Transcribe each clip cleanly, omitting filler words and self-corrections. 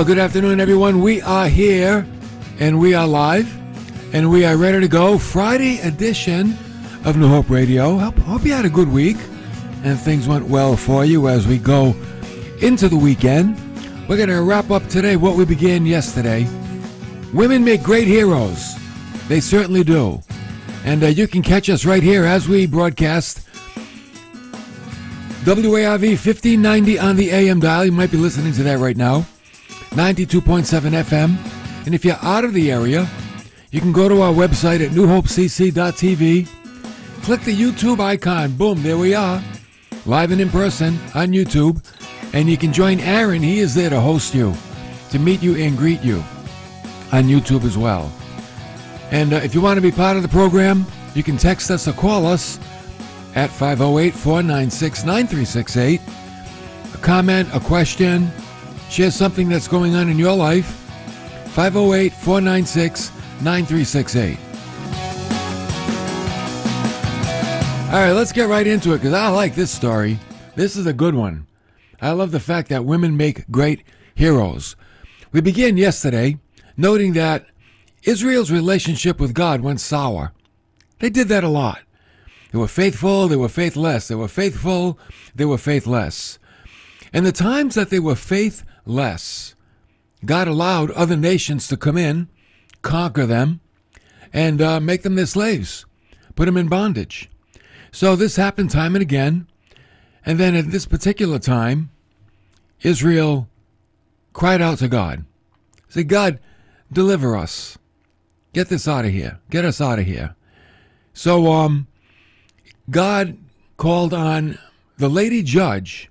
Well, good afternoon, everyone. We are here, and we are live, and we are ready to go. Friday edition of New Hope Radio. Hope you had a good week, and things went well for you as we go into the weekend. We're going to wrap up today what we began yesterday. Women make great heroes. They certainly do. And you can catch us right here as we broadcast WARV 1590 on the AM dial. You might be listening to that right now. 92.7 FM. And if you're out of the area, you can go to our website at newhopecc.tv. Click the YouTube icon. Boom, there we are. Live and in person on YouTube. And you can join Aaron. He is there to host you, to meet you and greet you on YouTube as well. And if you want to be part of the program, you can text us or call us at 508-496-9368. A comment, a question, share something that's going on in your life. 508-496-9368. All right, let's get right into it because I like this story. This is a good one. I love the fact that women make great heroes. We began yesterday noting that Israel's relationship with God went sour. They did that a lot. They were faithful, they were faithless. They were faithful, they were faithless. And the times that they were faithless, God allowed other nations to come in, conquer them, and make them their slaves, put them in bondage. So this happened time and again. And then at this particular time, Israel cried out to God. Said, God, deliver us. Get this out of here. Get us out of here. So God called on the lady judge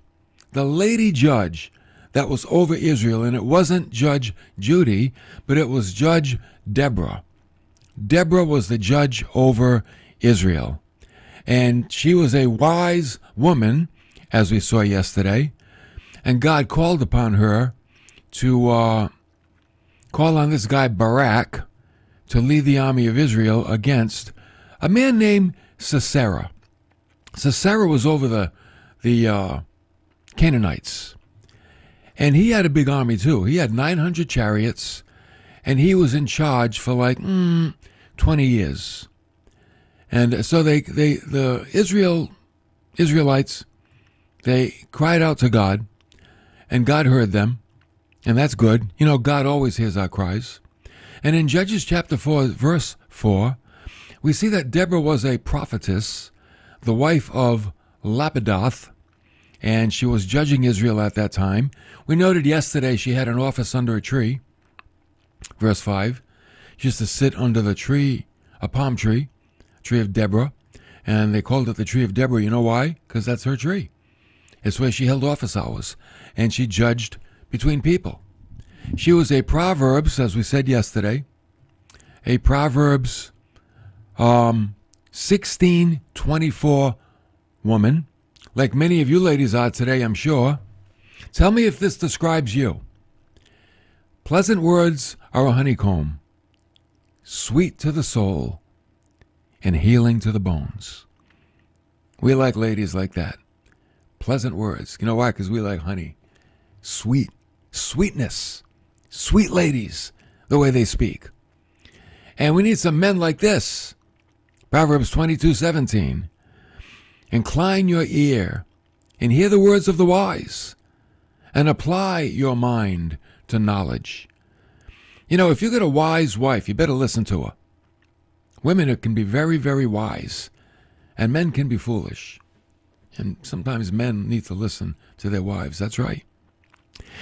that was over Israel. And it wasn't Judge Judy, but it was Judge Deborah. Deborah was the judge over Israel. And she was a wise woman, as we saw yesterday. And God called upon her to call on this guy Barak to lead the army of Israel against a man named Sisera. Sisera was over the Canaanites. And he had a big army too. He had 900 chariots, and he was in charge for like 20 years. And so the Israelites, they cried out to God, and God heard them, and that's good. You know, God always hears our cries. And in Judges chapter 4, verse 4, we see that Deborah was a prophetess, the wife of Lapidoth, and she was judging Israel at that time. We noted yesterday she had an office under a tree. Verse 5, she used to sit under the tree, a palm tree, tree of Deborah, and they called it the tree of Deborah. You know why? Because that's her tree. It's where she held office hours, and she judged between people. She was a Proverbs, as we said yesterday, a Proverbs 16:24 woman, like many of you ladies are today, I'm sure. Tell me if this describes you. Pleasant words are a honeycomb, sweet to the soul, and healing to the bones. We like ladies like that. Pleasant words. You know why? Because we like honey. Sweet. Sweetness. Sweet ladies, the way they speak. And we need some men like this. Proverbs 22:17. Incline your ear and hear the words of the wise, and apply your mind to knowledge. You know, if you get a wise wife, you better listen to her. Women can be very, very wise, and men can be foolish. And sometimes men need to listen to their wives. That's right.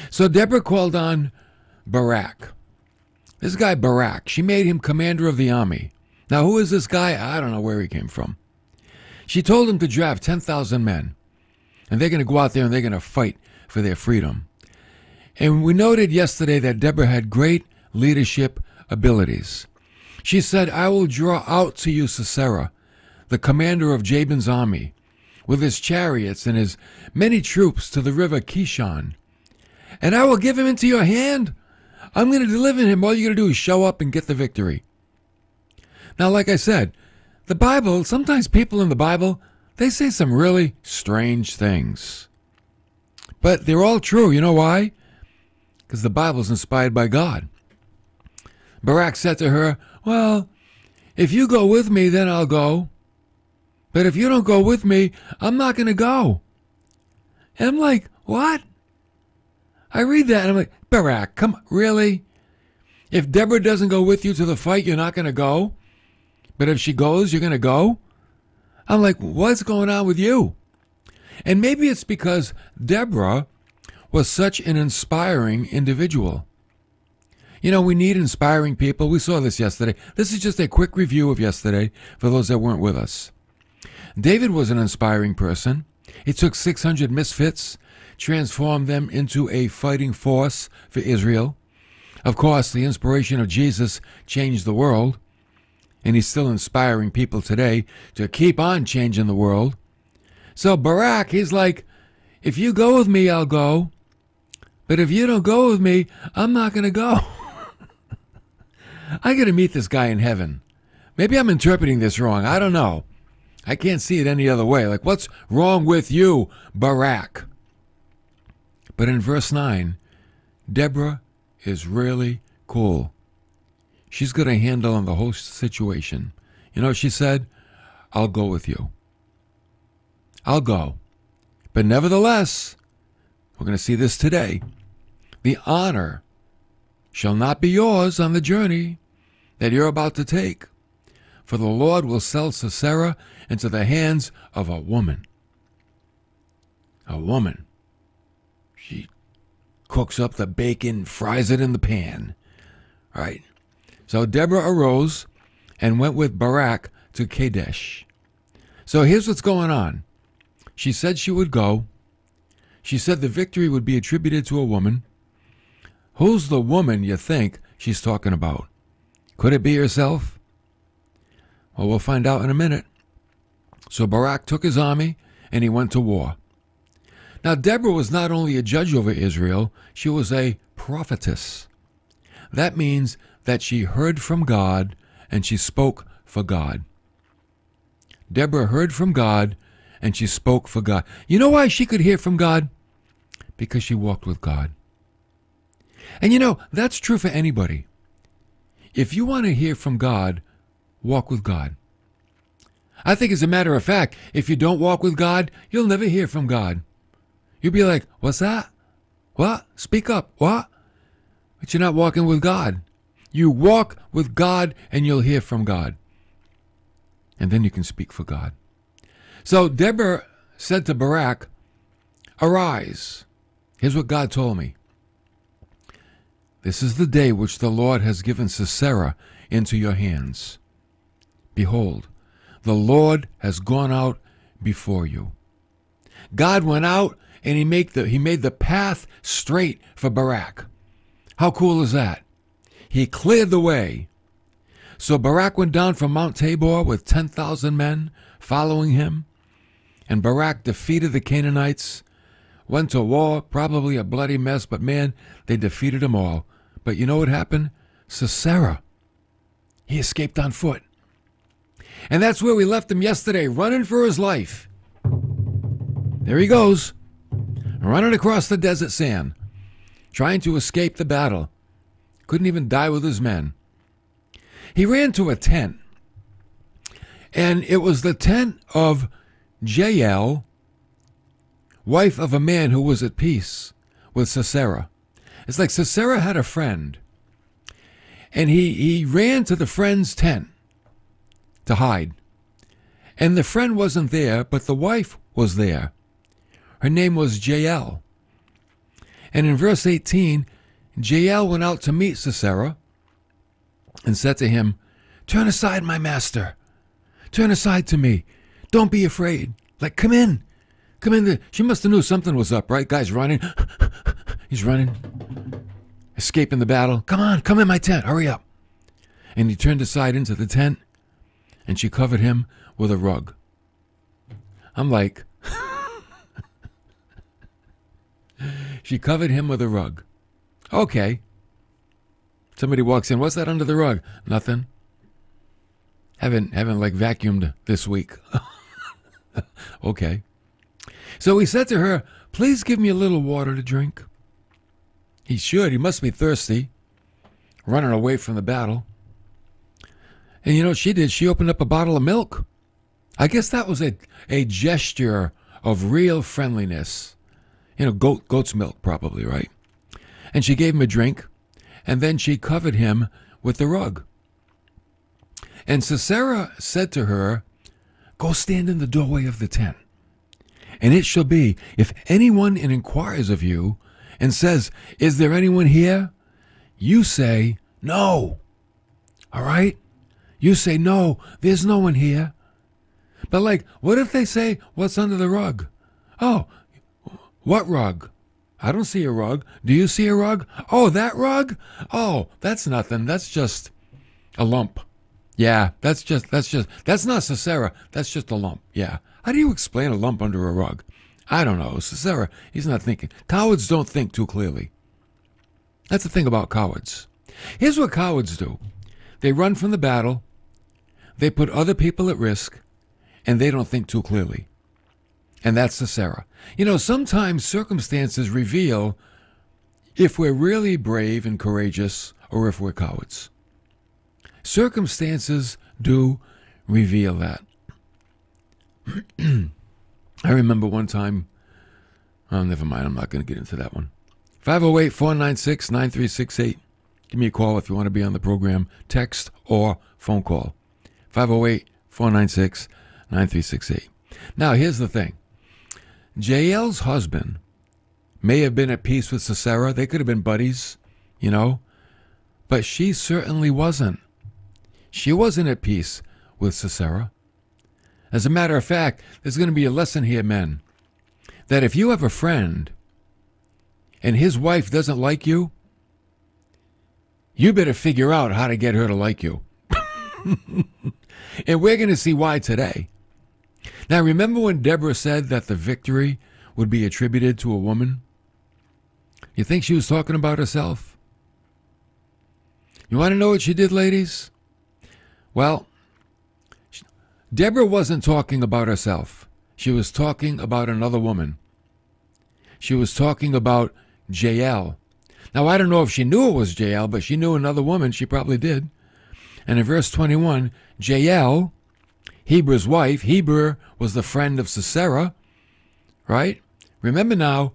So Deborah called on Barak. This guy Barak, she made him commander of the army. Now, who is this guy? I don't know where he came from. She told him to draft 10,000 men, and they're going to go out there and they're going to fight for their freedom. And we noted yesterday that Deborah had great leadership abilities. She said, I will draw out to you Sisera, the commander of Jabin's army, with his chariots and his many troops to the river Kishon. And I will give him into your hand. I'm going to deliver him. All you got to do is show up and get the victory. Now, like I said, the Bible, sometimes people in the Bible, they say some really strange things. But they're all true. You know why? because the Bible is inspired by God. Barak said to her, well, if you go with me, then I'll go. But if you don't go with me, I'm not going to go. And I'm like, what? I read that and I'm like, Barak, come on, really? If Deborah doesn't go with you to the fight, you're not going to go? But if she goes, you're going to go? I'm like, what's going on with you? And maybe it's because Deborah was such an inspiring individual. You know, we need inspiring people. We saw this yesterday. This is just a quick review of yesterday for those that weren't with us. David was an inspiring person. He took 600 misfits, transformed them into a fighting force for Israel. Of course, the inspiration of Jesus changed the world, and he's still inspiring people today to keep on changing the world. So Barak, he's like, if you go with me, I'll go. But if you don't go with me, I'm not going to go. I got to meet this guy in heaven. Maybe I'm interpreting this wrong. I don't know. I can't see it any other way. Like, what's wrong with you, Barak? But in verse 9, Deborah is really cool. She's got a handle on the whole situation. You know, she said, I'll go with you. I'll go. But nevertheless, we're going to see this today. The honor shall not be yours on the journey that you're about to take. For the Lord will sell Sisera into the hands of a woman. A woman. She cooks up the bacon, fries it in the pan. All right. So Deborah arose and went with Barak to Kadesh. So here's what's going on. She said she would go. She said the victory would be attributed to a woman. Who's the woman you think she's talking about? Could it be herself? Well, we'll find out in a minute. So Barak took his army and he went to war. Now, Deborah was not only a judge over Israel, she was a prophetess. That means that she heard from God and she spoke for God. Deborah heard from God and she spoke for God. You know why she could hear from God? Because she walked with God. And you know, that's true for anybody. If you want to hear from God, walk with God. I think as a matter of fact, if you don't walk with God, you'll never hear from God. You'll be like, what's that? What? Speak up. What? But you're not walking with God. You walk with God and you'll hear from God. And then you can speak for God. So Deborah said to Barak, arise. Here's what God told me. This is the day which the Lord has given Sisera into your hands. Behold, the Lord has gone out before you. God went out and he made the path straight for Barak. How cool is that? He cleared the way. So Barak went down from Mount Tabor with 10,000 men following him. And Barak defeated the Canaanites, went to war, probably a bloody mess, but man, they defeated them all. But you know what happened? Sisera, he escaped on foot. And that's where we left him yesterday, running for his life. There he goes, running across the desert sand, trying to escape the battle. Couldn't even die with his men. He ran to a tent, and it was the tent of Jael, wife of a man who was at peace with Sisera. It's like Sisera had a friend, and he ran to the friend's tent to hide. And the friend wasn't there, but the wife was there. Her name was Jael. And in verse 18, Jael went out to meet Sisera and said to him, turn aside, my master. Turn aside to me. Don't be afraid. Like, come in. Come in. She must have knew something was up, right? Guy's running. He's running. Escaping the battle. Come on, come in my tent. Hurry up. And he turned aside into the tent, and she covered him with a rug. I'm like, she covered him with a rug. Okay. Somebody walks in. What's that under the rug? Nothing. Haven't like vacuumed this week. Okay. So he said to her, please give me a little water to drink. He should. He must be thirsty, running away from the battle. And you know what she did? She opened up a bottle of milk. I guess that was a gesture of real friendliness. You know, goat's milk probably, right? And she gave him a drink, and then she covered him with the rug. And Sisera said to her, "Go stand in the doorway of the tent. And it shall be, if anyone inquires of you and says, 'Is there anyone here?' you say, 'No.' All right? You say, 'No, there's no one here.' But like, what if they say, 'What's under the rug?' 'Oh, what rug?' 'I don't see a rug.' 'Do you see a rug?' 'Oh, that rug? Oh, that's nothing. That's just a lump.' 'Yeah, that's not Sisera. That's just a lump.' 'Yeah. How do you explain a lump under a rug?' 'I don't know. Sisera, he's not thinking.' Cowards don't think too clearly. That's the thing about cowards. Here's what cowards do. They run from the battle. They put other people at risk, and they don't think too clearly. And that's Sisera. You know, sometimes circumstances reveal if we're really brave and courageous or if we're cowards. Circumstances do reveal that. I remember one time, oh, never mind, I'm not going to get into that one. 508-496-9368. Give me a call if you want to be on the program, text or phone call. 508-496-9368. Now, here's the thing. Jael's husband may have been at peace with Sisera. They could have been buddies, you know, but she certainly wasn't. She wasn't at peace with Sisera. As a matter of fact, there's going to be a lesson here, men, that if you have a friend and his wife doesn't like you, you better figure out how to get her to like you. And we're going to see why today. Now, remember when Deborah said that the victory would be attributed to a woman? You think she was talking about herself? You want to know what she did, ladies? Well, Deborah wasn't talking about herself. She was talking about another woman. She was talking about Jael. Now, I don't know if she knew it was Jael, but she knew another woman. She probably did. And in verse 21, Jael, Heber's wife, Heber was the friend of Sisera, right? Remember now,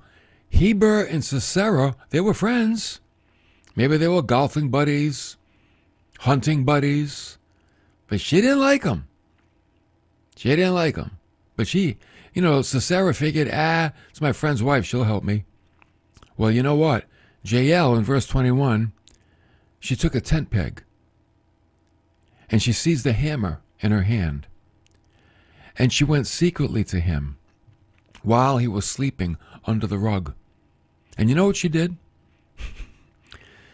Heber and Sisera, they were friends. Maybe they were golfing buddies, hunting buddies, but she didn't like him. She didn't like him. But she, you know, Sisera figured, it's my friend's wife, she'll help me. Well, you know what? Jael, in verse 21, she took a tent peg, and she seized the hammer in her hand, and she went secretly to him while he was sleeping under the rug. And you know what she did?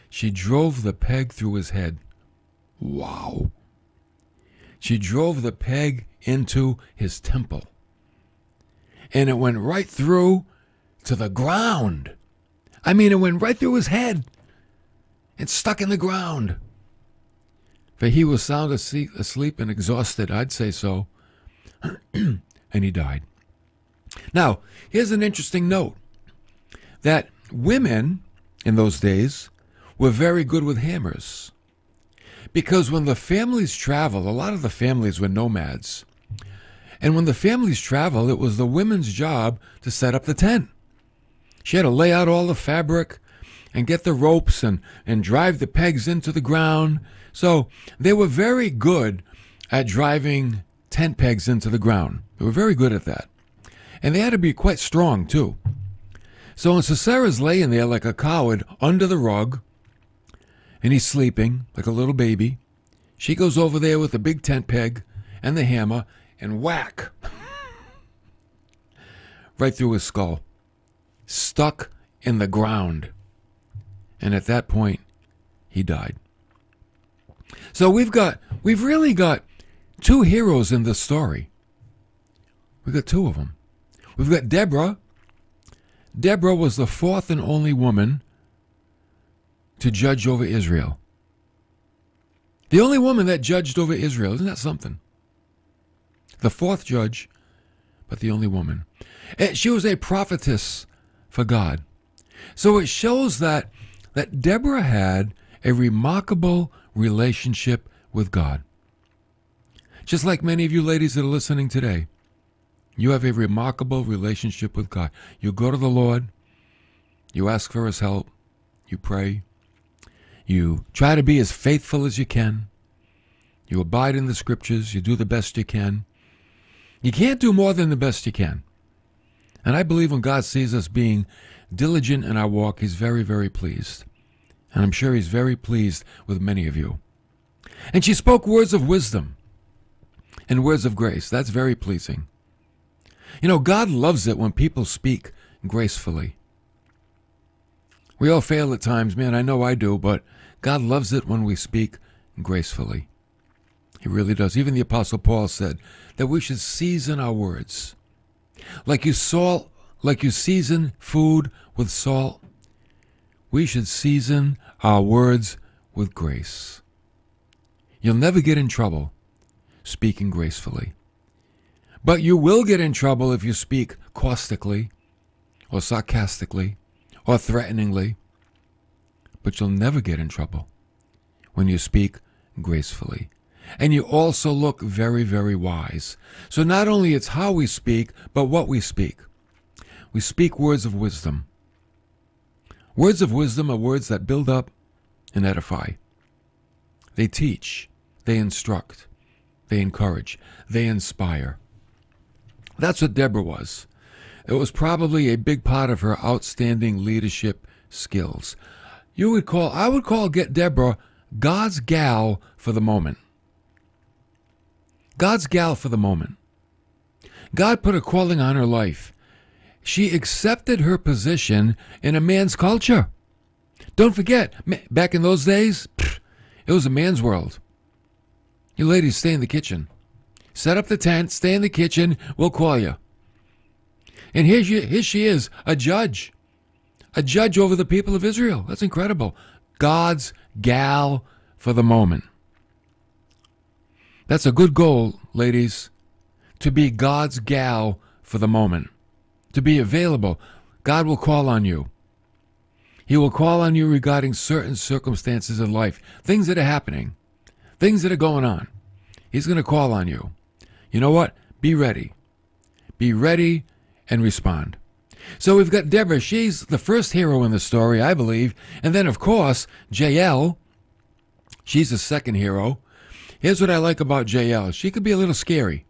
She drove the peg through his head. Wow. She drove the peg into his temple, and it went right through to the ground. I mean, it went right through his head and stuck in the ground. For he was sound asleep and exhausted, I'd say so, and he died. Now, here's an interesting note, that women in those days were very good with hammers. Because when the families traveled, a lot of the families were nomads. And when the families traveled, it was the women's job to set up the tent. She had to lay out all the fabric and get the ropes and drive the pegs into the ground. So they were very good at driving tent pegs into the ground. They were very good at that. And they had to be quite strong, too. So when Sisera's laying there like a coward under the rug, and he's sleeping like a little baby, she goes over there with the big tent peg and the hammer and whack right through his skull, stuck in the ground. And at that point, he died. So we've really got two heroes in this story. We've got two of them. We've got Deborah. Deborah was the fourth and only woman to judge over Israel. The only woman that judged over Israel. Isn't that something? The fourth judge, but the only woman. She was a prophetess for God. So it shows that that Deborah had a remarkable relationship with God. Just like many of you ladies that are listening today, you have a remarkable relationship with God. You go to the Lord, you ask for His help, you pray, you try to be as faithful as you can, you abide in the Scriptures, you do the best you can. You can't do more than the best you can. And I believe when God sees us being diligent in our walk, He's very, very pleased. And I'm sure He's very pleased with many of you. And she spoke words of wisdom and words of grace. That's very pleasing. You know, God loves it when people speak gracefully. We all fail at times, man, I know I do, but God loves it when we speak gracefully. He really does. Even the Apostle Paul said that we should season our words. Like you season food with salt, we should season our words with grace. You'll never get in trouble speaking gracefully. But you will get in trouble if you speak caustically or sarcastically or threateningly. But you'll never get in trouble when you speak gracefully. And you also look very, very wise. So not only it's how we speak, but what we speak. We speak words of wisdom. Words of wisdom are words that build up and edify. They teach, they instruct, they encourage, they inspire. That's what Deborah was. It was probably a big part of her outstanding leadership skills. I would call Deborah God's gal for the moment. God's gal for the moment. God put a calling on her life. She accepted her position in a man's culture. Don't forget, back in those days, it was a man's world. You ladies, stay in the kitchen. Set up the tent, stay in the kitchen, we'll call you. And here she is, a judge over the people of Israel. That's incredible. God's gal for the moment. That's a good goal, ladies, to be God's gal for the moment, to be available. God will call on you. He will call on you regarding certain circumstances in life, things that are happening, things that are going on. He's going to call on you. You know what? Be ready. Be ready and respond. So we've got Deborah. She's the first hero in the story, I believe. And then, of course, Jael. She's the second hero. Here's what I like about Jael. She could be a little scary.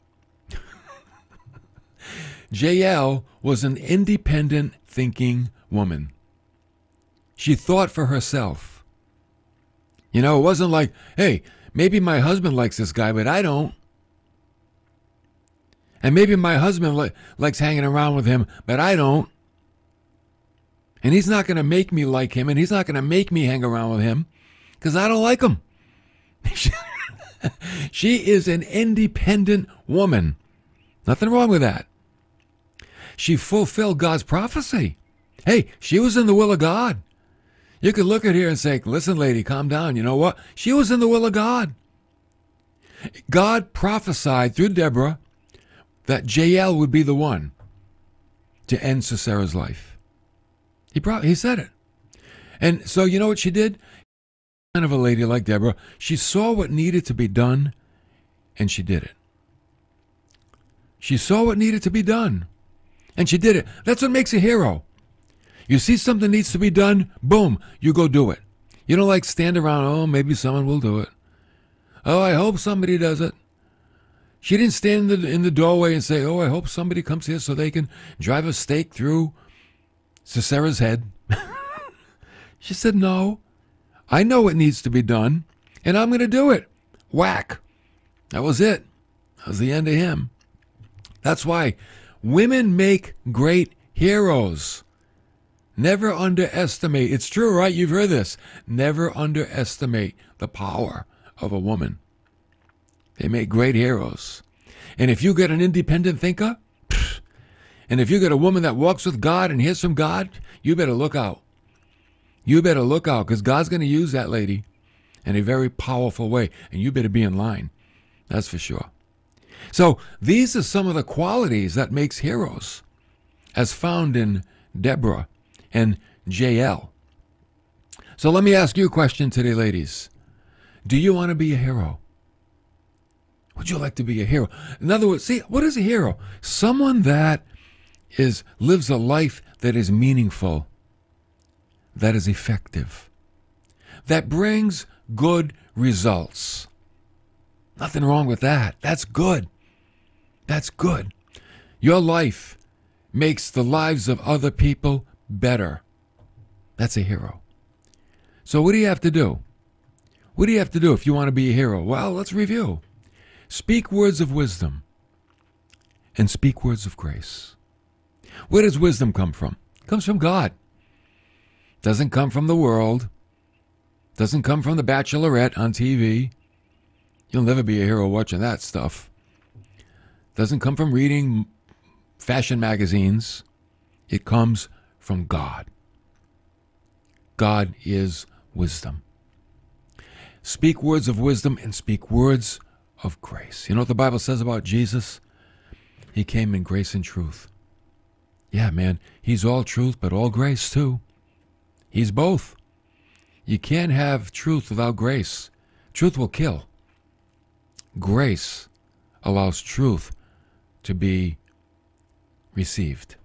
Jael was an independent thinking woman. She thought for herself. You know, it wasn't like, hey, maybe my husband likes this guy, but I don't. And maybe my husband likes hanging around with him, but I don't. And he's not going to make me like him, and he's not going to make me hang around with him because I don't like him. She is an independent woman. Nothing wrong with that. She fulfilled God's prophecy. Hey, she was in the will of God. You could look at her and say, listen, lady, calm down. You know what? She was in the will of God. God prophesied through Deborah that Jael would be the one to end Sisera's life. He said it. And so you know what she did? Kind of a lady like Deborah, she saw what needed to be done, and she did it. She saw what needed to be done, and she did it. That's what makes a hero. You see something needs to be done, boom, you go do it. You don't like stand around, oh, maybe someone will do it. Oh, I hope somebody does it. She didn't stand in the doorway and say, oh, I hope somebody comes here so they can drive a stake through Sisera's head. She said, no. I know what needs to be done, and I'm going to do it. Whack. That was it. That was the end of him. That's why women make great heroes. Never underestimate. It's true, right? You've heard this. Never underestimate the power of a woman. They make great heroes. And if you get an independent thinker, and if you get a woman that walks with God and hears from God, you better look out. You better look out, because God's going to use that lady in a very powerful way, and you better be in line. That's for sure. So these are some of the qualities that makes heroes, as found in Deborah and Jael. So let me ask you a question today, ladies. Do you want to be a hero? Would you like to be a hero? In other words, see, what is a hero? Someone that lives a life that is meaningful, that is effective, that brings good results. Nothing wrong with that. That's good. That's good. Your life makes the lives of other people better. That's a hero. So what do you have to do? What do you have to do if you want to be a hero? Well, let's review. Speak words of wisdom and speak words of grace. Where does wisdom come from? It comes from God. Doesn't come from the world. Doesn't come from the Bachelorette on TV. You'll never be a hero watching that stuff. Doesn't come from reading fashion magazines. It comes from God. God is wisdom. Speak words of wisdom and speak words of grace. You know what the Bible says about Jesus? He came in grace and truth. Yeah, man, he's all truth, but all grace too. He's both. You can't have truth without grace. Truth will kill. Grace allows truth to be received.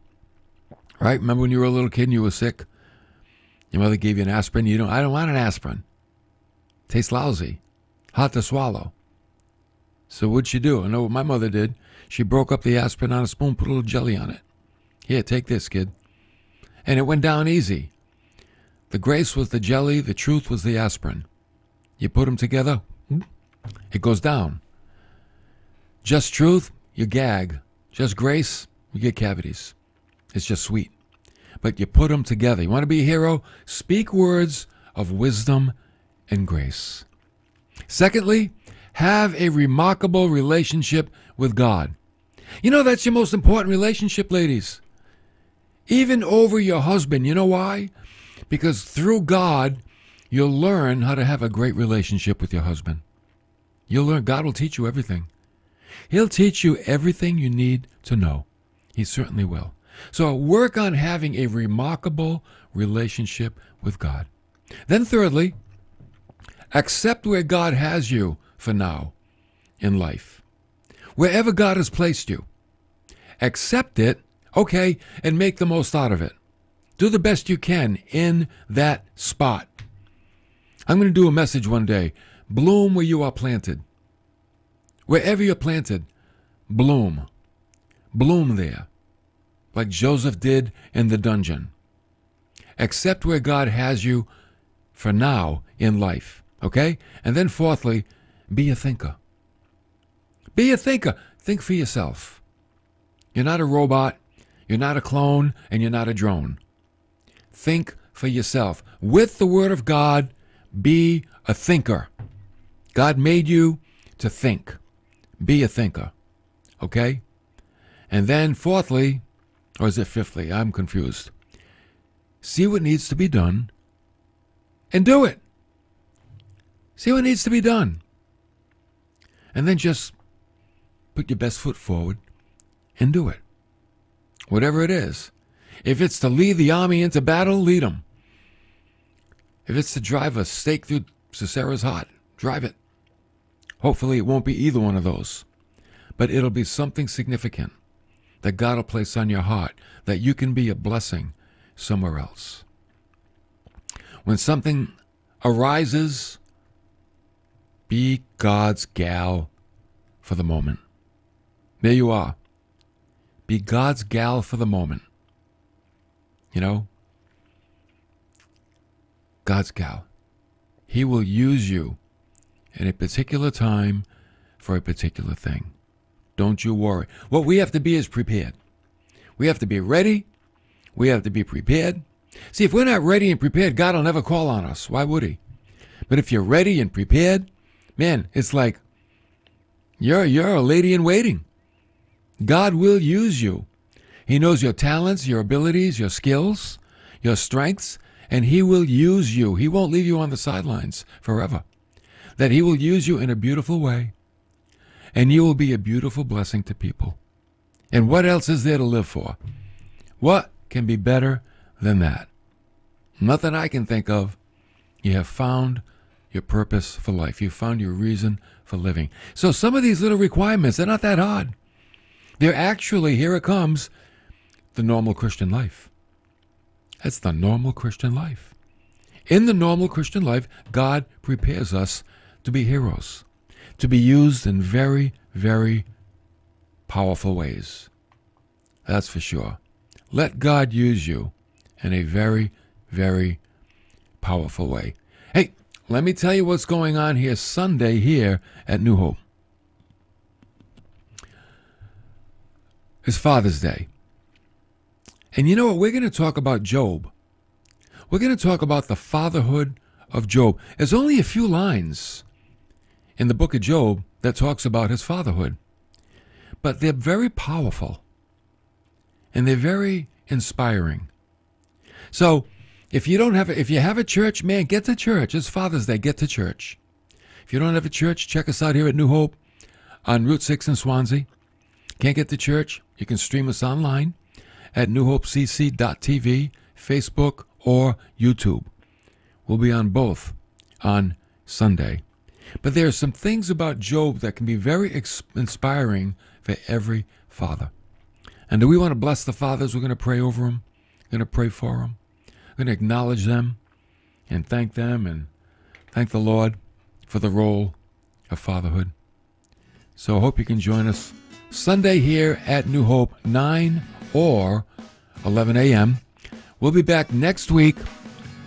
Right? Remember when you were a little kid and you were sick? Your mother gave you an aspirin. I don't want an aspirin. Tastes lousy. Hard to swallow. So what'd she do? I know what my mother did. She broke up the aspirin on a spoon, put a little jelly on it. Here, take this, kid. And it went down easy. The grace was the jelly, the truth was the aspirin. You put them together, it goes down. Just truth, you gag. Just grace, you get cavities. It's just sweet. But you put them together. You want to be a hero? Speak words of wisdom and grace. Secondly, have a remarkable relationship with God. You know, that's your most important relationship, ladies. Even over your husband. You know why? Because through God, you'll learn how to have a great relationship with your husband. You'll learn. God will teach you everything. He'll teach you everything you need to know. He certainly will. So work on having a remarkable relationship with God. Then thirdly, accept where God has you for now in life. Wherever God has placed you, accept it, okay, and make the most out of it. Do the best you can in that spot. I'm going to do a message one day. Bloom where you are planted. Wherever you're planted, bloom. Bloom there, like Joseph did in the dungeon. Accept where God has you for now in life, okay? And then fourthly, be a thinker. Be a thinker. Think for yourself. You're not a robot, you're not a clone, and you're not a drone. Think for yourself. With the Word of God, be a thinker. God made you to think. Be a thinker. Okay? And then fourthly, or is it fifthly? I'm confused. See what needs to be done and do it. See what needs to be done. And then just put your best foot forward and do it. Whatever it is. If it's to lead the army into battle, lead them. If it's to drive a stake through Sisera's heart, drive it. Hopefully it won't be either one of those. But it'll be something significant that God will place on your heart, that you can be a blessing somewhere else. When something arises, be God's gal for the moment. There you are. Be God's gal for the moment. You know? God's gal. He will use you in a particular time for a particular thing. Don't you worry. What we have to be is prepared. We have to be ready. We have to be prepared. See, if we're not ready and prepared, God will never call on us. Why would he? But if you're ready and prepared, man, it's like you're a lady in waiting. God will use you. He knows your talents, your abilities, your skills, your strengths, and he will use you. He won't leave you on the sidelines forever. That he will use you in a beautiful way, and you will be a beautiful blessing to people. And what else is there to live for? What can be better than that? Nothing I can think of. You have found your purpose for life. You found your reason for living. So some of these little requirements, they're not that hard. They're actually, here it comes, the normal Christian life. That's the normal Christian life. In the normal Christian life, God prepares us to be heroes, to be used in very, very powerful ways. That's for sure. Let God use you in a very, very powerful way. Hey, let me tell you what's going on here Sunday here at New Hope. It's Father's Day. And you know what? We're going to talk about Job. We're going to talk about the fatherhood of Job. There's only a few lines in the book of Job that talks about his fatherhood. But they're very powerful. And they're very inspiring. So, if you have a church, man, get to church. It's Father's Day. Get to church. If you don't have a church, check us out here at New Hope on Route 6 in Swansea. Can't get to church? You can stream us online at newhopecc.tv, Facebook, or YouTube. We'll be on both on Sunday. But there are some things about Job that can be very inspiring for every father. And do we want to bless the fathers? We're going to pray over them. We're going to pray for them. We're going to acknowledge them and thank them and thank the Lord for the role of fatherhood. So I hope you can join us Sunday here at New Hope, 9 or 11 a.m. We'll be back next week.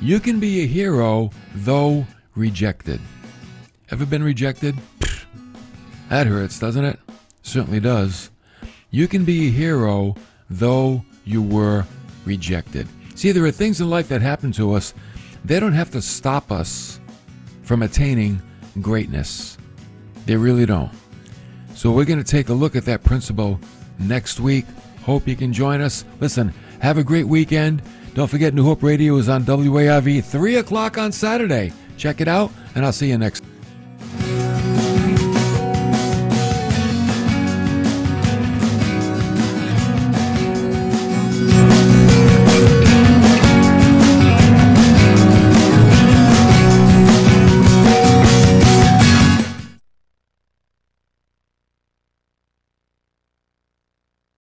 You can be a hero, though rejected. Ever been rejected? That hurts, doesn't it? Certainly does. You can be a hero, though you were rejected. See, there are things in life that happen to us. They don't have to stop us from attaining greatness. They really don't. So we're going to take a look at that principle next week. Hope you can join us. Listen, have a great weekend. Don't forget, New Hope Radio is on WARV 3 o'clock on Saturday. Check it out, and I'll see you next